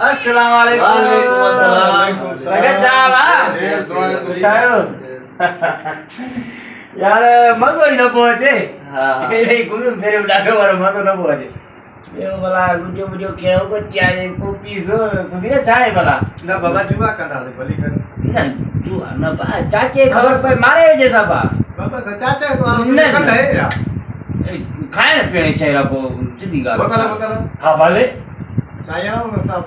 अस्सलाम वालेकुम। स्वागत यार मजो ही न पहुंचे। घूम फिर डाको वाला मजो न पहुंचे। ये वाला वीडियो क्या होगा चाय पीस सुधी ने चाय वाला ना बाबा जुआ करना दे भली कर ना जुआ ना बा चाचे खबर पे मारे जैसा बा बाबा तो चाचा तो आप कर है यार खाए ना पीने चाहिए आपको सीधी गाल बता हां भले साया ना सब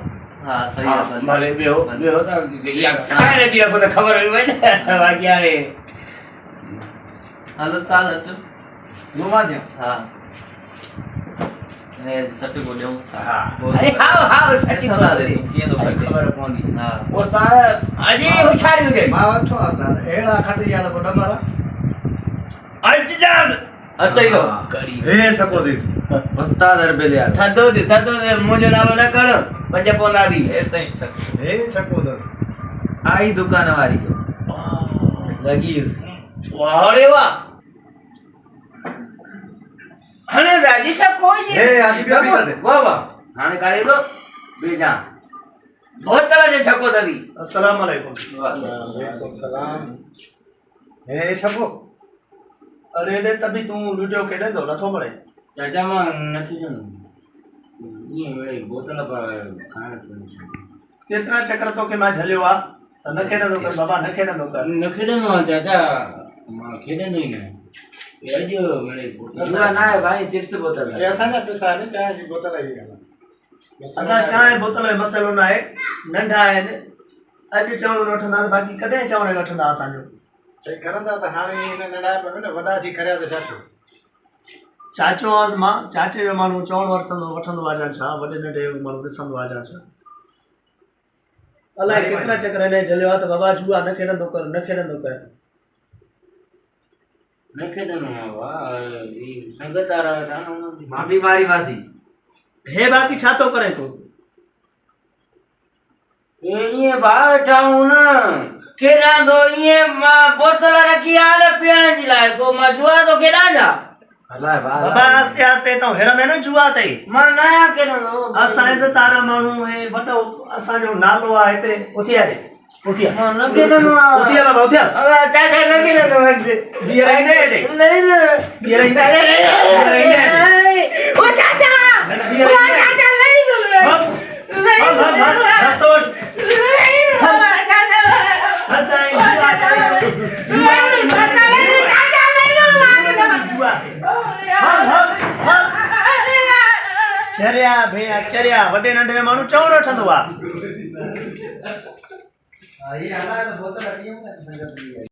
हां सही है भले भी हो तो या खाए ना दिया को खबर हुई भाई बाकी यार हेलो उस्ताद अच्चू घुमा दे हां ने सट्टे को देऊं हां अरे हां सट्टे सदा दे किए तो खबर पौंदी हां उस्ताद अजी होशियारी हो गई मां वठो उस्ताद एड़ा खट याद बड़ा मारा अजजाज अच्छा ही तो करी हे सको दे उस्ताद अरबेल यार थदो दे मुझे नालो न कर पंज पौंदा दी ए तई छक हे सको दे आई दुकान वाली लगी उसकी वाह रे वाह हने राजी सब कोई जी हे आजी भी बता दे वाह वाह हाने करे लो बेजा बहुत तरह जे छको ददी अस्सलाम वालेकुम वालेकुम सलाम हे सको अरे ने तभी तू वीडियो केडे दो नथो पड़े चाचा मां नथी जनो ये वेळे बोतल पर खाण केतरा चक्कर तो के मां झलियो आ त न केडे दो कर बाबा न केडे दो कर नखिडे नो चाचा मां खेडे नहीं ने ये जो वेळे जुआ ना है भाई चिप्स बोतल ये असांजा पैसा ने चाय जी बोतल आई गला अदा चाय बोतल जो मसलो ना है नंढा है ने अज चावल वठंदा बाकी कदे चावल वठंदा असांजो ते करंदा त हाणे इन नंढा पे ने वडा जी करया त चाचो चाचो आज मां चाचे जो मानू चावल वठंदो आ जा छा वडे नंढे मानू ॾिसंदो आ जा छा अलाए केतिरा चक्कर ने झलियो आ त बाबा जुआ न खेॾंदो कर न खेॾंदो कर नखिडे नो वाह ये संगत आ रहा था मां बीमारी वासी हे बाकी छा तो करे तू ये बैठा हूं ना केना दो ये मां बोतल रखी आले पीण जी लाए को मां जुआ तो केना जा अल्लाह बाबा आस्ते आस्ते तो हेरंदे न जुआ तई मां नया केना दो असां से तारा मानू है बताओ असां जो नालो आ इते उठिया रे उठिया मां न केना नो उठिया बाबा उठिया अल्लाह चाचा न केना नो बियर आई दे नहीं ना बियर आई दे ओ चाचा बियर आई दे चाचा नहीं दो हम संतोष चरिया भैया चरिया वडे नंढे मानू चवण वठंदो आ ये हला बोतल अटियो